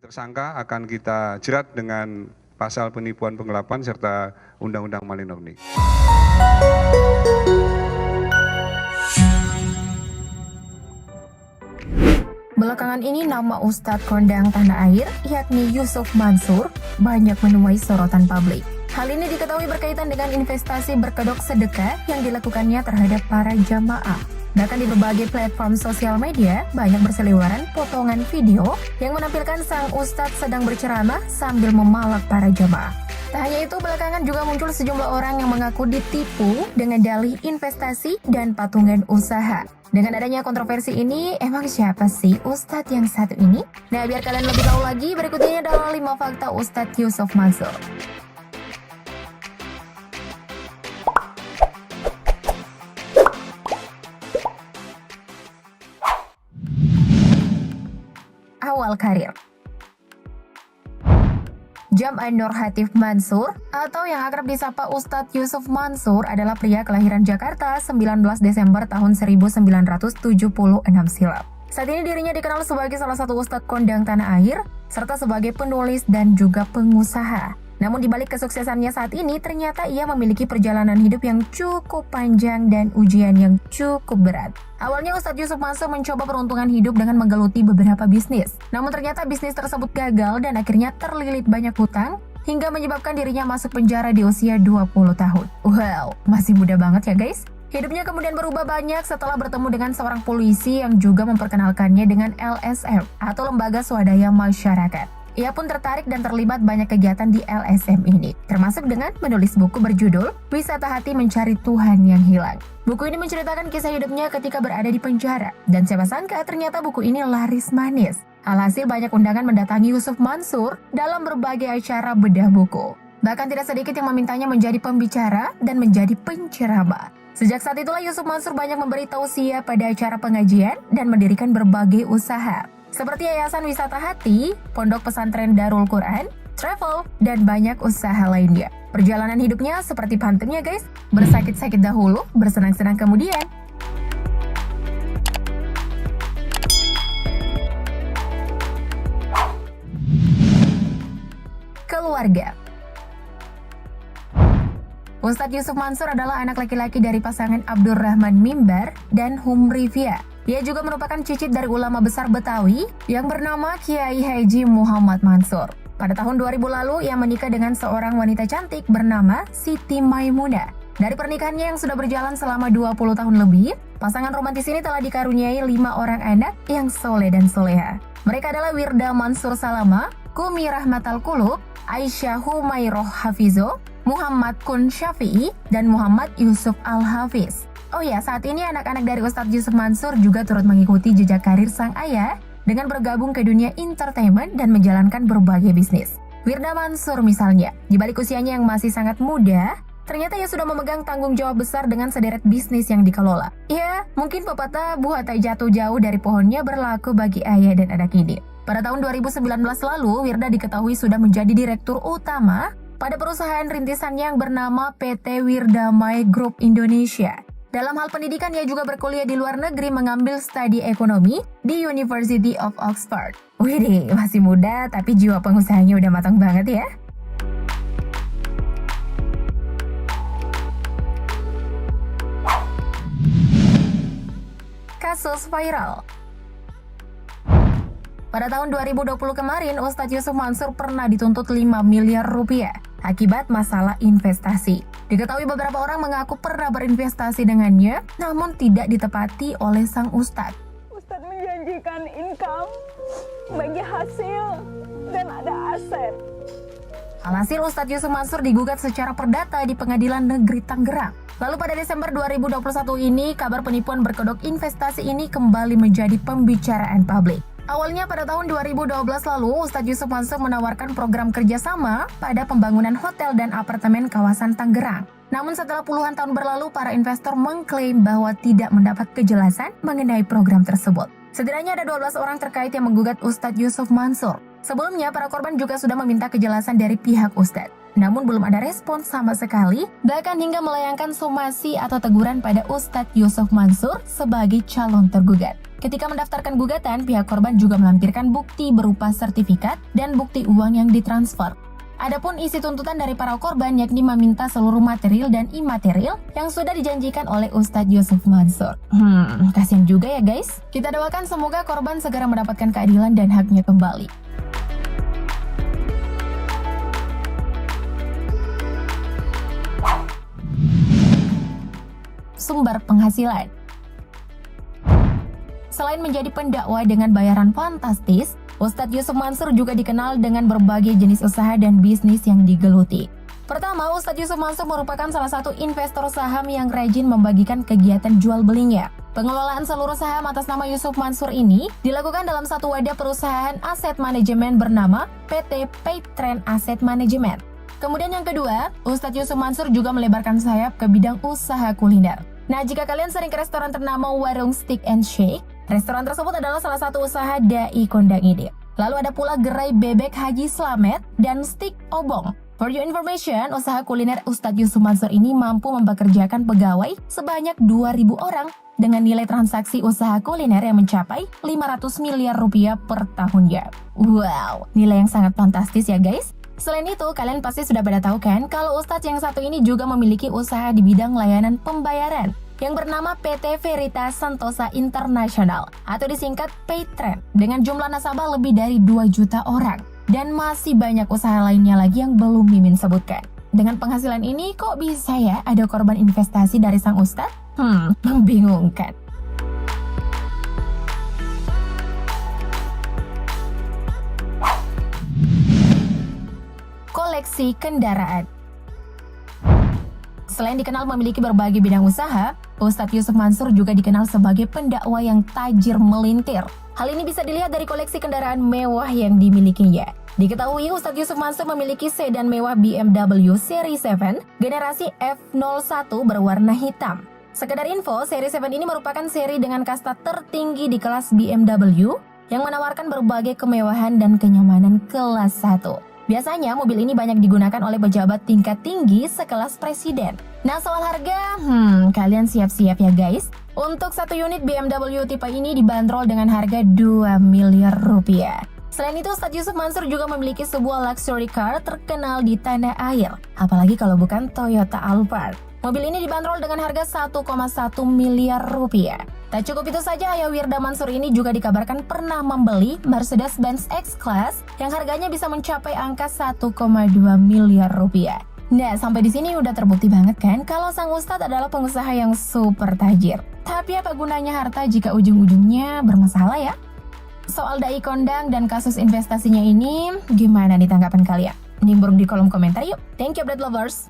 Tersangka akan kita jerat dengan pasal penipuan penggelapan serta Undang-Undang Malinownik. Belakangan ini nama Ustadz Kondang Tanah Air, yakni Yusuf Mansur, banyak menuai sorotan publik. Hal ini diketahui berkaitan dengan investasi berkedok sedekah yang dilakukannya terhadap para jamaah. Bahkan di berbagai platform sosial media, banyak berseliweran potongan video yang menampilkan sang Ustadz sedang berceramah sambil memalak para jamaah. Tak hanya itu, belakangan juga muncul sejumlah orang yang mengaku ditipu dengan dalih investasi dan patungan usaha. Dengan adanya kontroversi ini, emang siapa sih Ustadz yang satu ini? Nah, biar kalian lebih tahu lagi, berikut ini adalah 5 fakta Ustadz Yusuf Mansur. Awal karir. Jam'an Nur Hatif Mansur atau yang akrab disapa Ustadz Yusuf Mansur adalah pria kelahiran Jakarta 19 Desember tahun 1976 silam. Saat ini dirinya dikenal sebagai salah satu Ustadz kondang tanah air serta sebagai penulis dan juga pengusaha. Namun di balik kesuksesannya saat ini, ternyata ia memiliki perjalanan hidup yang cukup panjang dan ujian yang cukup berat. Awalnya Ustadz Yusuf Mansur mencoba peruntungan hidup dengan menggeluti beberapa bisnis. Namun ternyata bisnis tersebut gagal dan akhirnya terlilit banyak hutang hingga menyebabkan dirinya masuk penjara di usia 20 tahun. Wow, masih muda banget ya guys. Hidupnya kemudian berubah banyak setelah bertemu dengan seorang polisi yang juga memperkenalkannya dengan LSM atau Lembaga Swadaya Masyarakat. Ia pun tertarik dan terlibat banyak kegiatan di LSM ini, termasuk dengan menulis buku berjudul Wisata Hati Mencari Tuhan yang Hilang. Buku ini menceritakan kisah hidupnya ketika berada di penjara, dan siapa sangka ternyata buku ini laris manis. Alhasil banyak undangan mendatangi Yusuf Mansur dalam berbagai acara bedah buku. Bahkan tidak sedikit yang memintanya menjadi pembicara dan menjadi penceramah. Sejak saat itulah Yusuf Mansur banyak memberi tausiah pada acara pengajian dan mendirikan berbagai usaha, seperti Yayasan Wisata Hati, Pondok Pesantren Darul Quran, travel, dan banyak usaha lainnya. Perjalanan hidupnya seperti pantunnya guys, bersakit-sakit dahulu, bersenang-senang kemudian. Keluarga. Ustadz Yusuf Mansur adalah anak laki-laki dari pasangan Abdurrahman Mimbar dan Humrifia. Ia juga merupakan cicit dari ulama besar Betawi yang bernama Kiai Haji Muhammad Mansur. Pada tahun 2000 lalu, ia menikah dengan seorang wanita cantik bernama Siti Maimunah. Dari pernikahannya yang sudah berjalan selama 20 tahun lebih, pasangan romantis ini telah dikaruniai 5 orang anak yang soleh dan soleha. Mereka adalah Wirda Mansur Salama, Kumi Rahmatal Qulub, Aisyah Humairoh Hafizo, Muhammad Kun Syafi'i, dan Muhammad Yusuf Al-Hafiz. Oh ya, saat ini anak-anak dari Ustadz Yusuf Mansur juga turut mengikuti jejak karir sang ayah dengan bergabung ke dunia entertainment dan menjalankan berbagai bisnis. Wirda Mansur misalnya, di balik usianya yang masih sangat muda, ternyata ia sudah memegang tanggung jawab besar dengan sederet bisnis yang dikelola. Ya, mungkin pepatah buah tak jatuh jauh dari pohonnya berlaku bagi ayah dan anak ini. Pada tahun 2019 lalu, Wirda diketahui sudah menjadi direktur utama pada perusahaan rintisannya yang bernama PT Wirdamai Group Indonesia. Dalam hal pendidikan, ia juga berkuliah di luar negeri mengambil studi ekonomi di University of Oxford. Widih, masih muda tapi jiwa pengusahanya udah matang banget ya. Kasus viral. Pada tahun 2020 kemarin, Ustadz Yusuf Mansur pernah dituntut 5 miliar rupiah akibat masalah investasi. Diketahui beberapa orang mengaku pernah berinvestasi dengannya, namun tidak ditepati oleh sang Ustadz. Ustadz menjanjikan income, bagi hasil, dan ada aset. Alhasil Ustadz Yusuf Mansur digugat secara perdata di Pengadilan Negeri Tangerang. Lalu pada Desember 2021 ini, kabar penipuan berkedok investasi ini kembali menjadi pembicaraan publik. Awalnya pada tahun 2012 lalu, Ustadz Yusuf Mansur menawarkan program kerjasama pada pembangunan hotel dan apartemen kawasan Tangerang. Namun setelah puluhan tahun berlalu, para investor mengklaim bahwa tidak mendapat kejelasan mengenai program tersebut. Setidaknya ada 12 orang terkait yang menggugat Ustadz Yusuf Mansur. Sebelumnya, para korban juga sudah meminta kejelasan dari pihak Ustadz. namun belum ada respon sama sekali, bahkan hingga melayangkan somasi atau teguran pada Ustadz Yusuf Mansur sebagai calon tergugat. Ketika mendaftarkan gugatan, pihak korban juga melampirkan bukti berupa sertifikat dan bukti uang yang ditransfer. Adapun isi tuntutan dari para korban yakni meminta seluruh material dan imaterial yang sudah dijanjikan oleh Ustadz Yusuf Mansur. Kasian juga ya guys. Kita doakan semoga korban segera mendapatkan keadilan dan haknya kembali. Sumber penghasilan. Selain menjadi pendakwa dengan bayaran fantastis, Ustadz Yusuf Mansur juga dikenal dengan berbagai jenis usaha dan bisnis yang digeluti. Pertama, Ustadz Yusuf Mansur merupakan salah satu investor saham yang rajin membagikan kegiatan jual belinya. Pengelolaan seluruh saham atas nama Yusuf Mansur ini dilakukan dalam satu wadah perusahaan aset manajemen bernama PT Paytrend Asset Management. Kemudian yang kedua, Ustadz Yusuf Mansur juga melebarkan sayap ke bidang usaha kuliner. Nah, jika kalian sering ke restoran ternama Warung Steak and Shake, restoran tersebut adalah salah satu usaha dai kondang ini. Lalu ada pula gerai bebek Haji Slamet dan Steak Obong. For your information, usaha kuliner Ustadz Yusuf Mansur ini mampu mempekerjakan pegawai sebanyak 2.000 orang dengan nilai transaksi usaha kuliner yang mencapai 500 miliar rupiah per tahunnya. Wow, nilai yang sangat fantastis ya guys. Selain itu, kalian pasti sudah pada tahu kan kalau Ustadz yang satu ini juga memiliki usaha di bidang layanan pembayaran yang bernama PT Veritas Sentosa International atau disingkat Paytrend dengan jumlah nasabah lebih dari 2 juta orang. Dan masih banyak usaha lainnya lagi yang belum Mimin sebutkan. Dengan penghasilan ini kok bisa ya ada korban investasi dari sang Ustadz? Membingungkan. Koleksi kendaraan. Selain dikenal memiliki berbagai bidang usaha, Ustadz Yusuf Mansur juga dikenal sebagai pendakwa yang tajir melintir. Hal ini bisa dilihat dari koleksi kendaraan mewah yang dimilikinya. Diketahui Ustadz Yusuf Mansur memiliki sedan mewah BMW Seri 7 generasi F01 berwarna hitam. Sekedar info, Seri 7 ini merupakan seri dengan kasta tertinggi di kelas BMW yang menawarkan berbagai kemewahan dan kenyamanan kelas 1. Biasanya mobil ini banyak digunakan oleh pejabat tingkat tinggi sekelas presiden. Nah, soal harga, kalian siap-siap ya guys. Untuk satu unit BMW tipe ini dibanderol dengan harga 2 miliar rupiah. Selain itu, Ustadz Yusuf Mansur juga memiliki sebuah luxury car terkenal di tanah air. Apalagi kalau bukan Toyota Alphard. Mobil ini dibanderol dengan harga 1,1 miliar rupiah. Tak cukup itu saja, Ayah Wirda Mansur ini juga dikabarkan pernah membeli Mercedes-Benz X-Class yang harganya bisa mencapai angka 1,2 miliar rupiah. Nah, sampai di sini udah terbukti banget kan kalau sang Ustadz adalah pengusaha yang super tajir. Tapi apa gunanya harta jika ujung-ujungnya bermasalah ya? Soal dai kondang dan kasus investasinya ini, gimana nih tanggapan kalian? Nimbrung di kolom komentar yuk. Thank you, bread lovers.